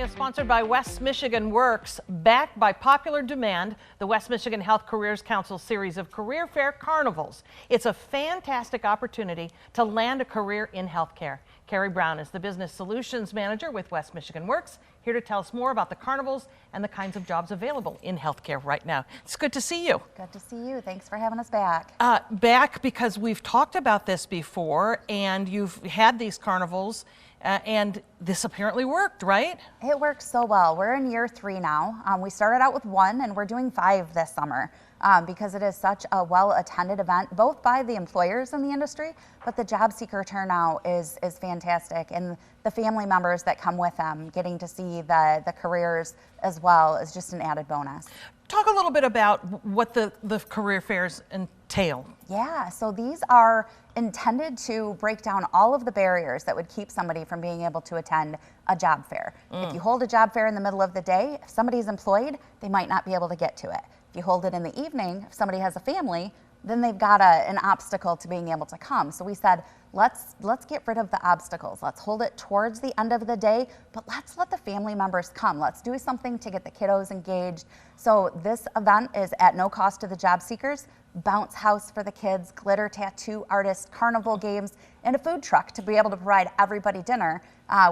is sponsored by West Michigan Works. Backed by popular demand, the West Michigan Health Careers Council series of Career Fair Carnivals. It's a fantastic opportunity to land a career in healthcare. Carrie Brown is the Business Solutions Manager with West Michigan Works, here to tell us more about the carnivals and the kinds of jobs available in healthcare right now. It's good to see you. Good to see you. Thanks for having us back. Back because we've talked about this before, and you've had these carnivals, and this apparently worked, right? It worked so well. We're in year 3 now. We started out with 1 and we're doing 5 this summer because it is such a well-attended event, both by the employers in the industry, but the job seeker turnout is fantastic, and the family members that come with them, getting to see the careers as well, is just an added bonus. Talk a little bit about what the career fairs entail. Yeah, so these are intended to break down all of the barriers that would keep somebody from being able to attend a job fair. If you hold a job fair in the middle of the day, if somebody's employed, they might not be able to get to it. If you hold it in the evening, if somebody has a family, then they've got an obstacle to being able to come. So we said, let's get rid of the obstacles. Let's hold it towards the end of the day, but let's let the family members come. Let's do something to get the kiddos engaged. So this event is at no cost to the job seekers. Bounce house for the kids, glitter tattoo artist, carnival games, and a food truck to be able to provide everybody dinner.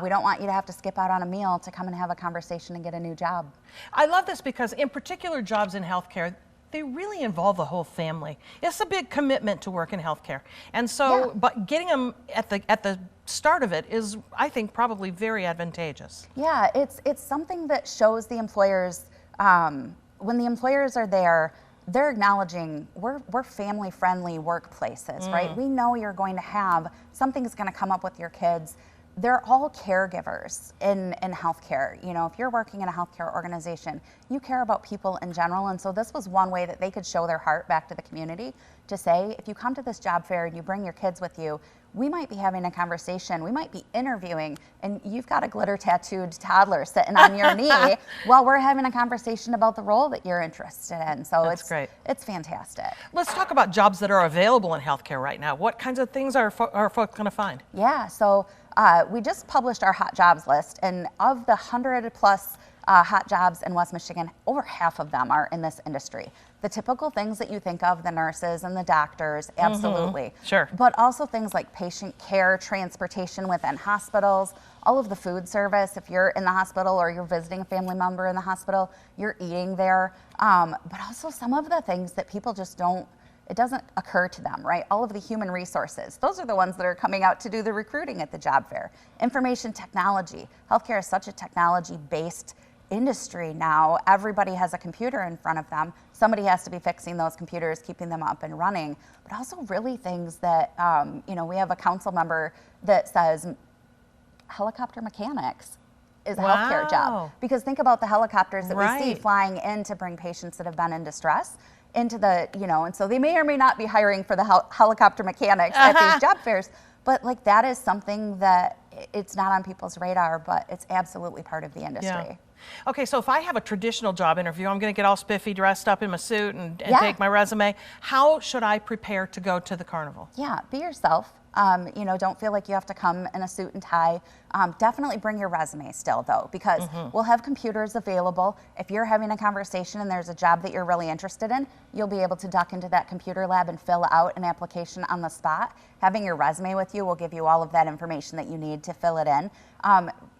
We don't want you to have to skip out on a meal to come and have a conversation and get a new job. I love this because in particular jobs in healthcare, they really involve the whole family. It's a big commitment to work in healthcare. And so, Yeah. But getting them at the start of it is, I think, probably very advantageous. Yeah, it's something that shows the employers, when the employers are there, they're acknowledging we're family-friendly workplaces, right? We know you're going to have, something's going to come up with your kids. They're all caregivers in healthcare. You know, if you're working in a healthcare organization, you care about people in general. And so this was one way that they could show their heart back to the community to say, if you come to this job fair and you bring your kids with you, we might be having a conversation, we might be interviewing, and you've got a glitter tattooed toddler sitting on your knee while we're having a conversation about the role that you're interested in. So That's great. It's fantastic. Let's talk about jobs that are available in healthcare right now. What kinds of things are folks going to find? Yeah, so we just published our hot jobs list, and of the 100 plus hot jobs in West Michigan, over half of them are in this industry. The typical things that you think of, the nurses and the doctors, absolutely. Sure. But also things like patient care, transportation within hospitals, all of the food service. If you're in the hospital or you're visiting a family member in the hospital, you're eating there. But also some of the things that people just don't, it doesn't occur to them, right? All of the human resources. Those are the ones that are coming out to do the recruiting at the job fair. Information technology. Healthcare is such a technology-based industry now. Everybody has a computer in front of them. Somebody has to be fixing those computers, keeping them up and running, but also really things that, you know, we have a council member that says helicopter mechanics is a healthcare job. Because think about the helicopters that we see flying in to bring patients that have been in distress into the, you know, and so they may or may not be hiring for the helicopter mechanics at these job fairs, but like that is something that it's not on people's radar, but it's absolutely part of the industry. Yeah. Okay, so if I have a traditional job interview, I'm going to get all spiffy, dressed up in my suit and take my resume. How should I prepare to go to the carnival? Yeah, be yourself. You know, don't feel like you have to come in a suit and tie. Definitely bring your resume still, though, because we'll have computers available. If you're having a conversation and there's a job that you're really interested in, you'll be able to duck into that computer lab and fill out an application on the spot. Having your resume with you will give you all of that information that you need to fill it in.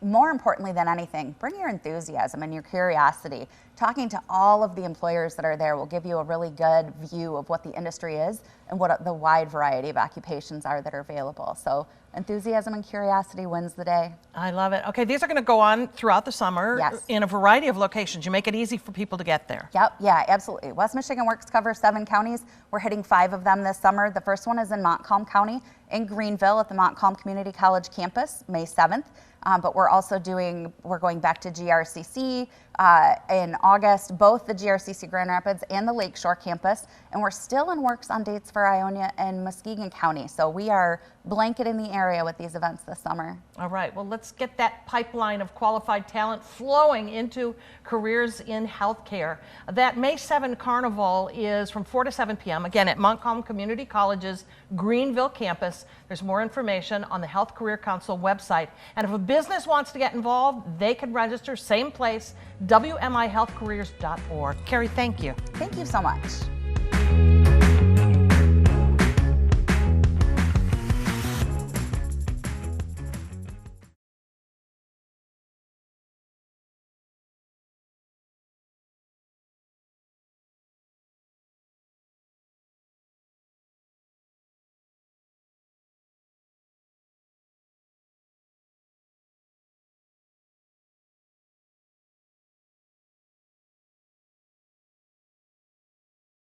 More importantly than anything, bring your enthusiasm and your curiosity. Talking to all of the employers that are there will give you a really good view of what the industry is and what the wide variety of occupations are that are available. So enthusiasm and curiosity wins the day. I love it. Okay, these are going to go on throughout the summer in a variety of locations. You make it easy for people to get there. Yep, yeah, absolutely. West Michigan Works covers 7 counties. We're hitting 5 of them this summer. The first one is in Montcalm County in Greenville at the Montcalm Community College campus, May 7th. But we're going back to GRCC in August, both the GRCC Grand Rapids and the Lakeshore campus. And we're still in works on dates for Ionia and Muskegon County. So we are blanketing the area with these events this summer. All right, well, let's get that pipeline of qualified talent flowing into careers in healthcare. That May 7 Carnival is from 4 to 7 p.m., again, at Montcalm Community College's Greenville campus. this. There's more information on the Health Career Council website. And if a business wants to get involved, they can register, same place, WMIHealthCareers.org. Carrie, thank you. Thank you so much.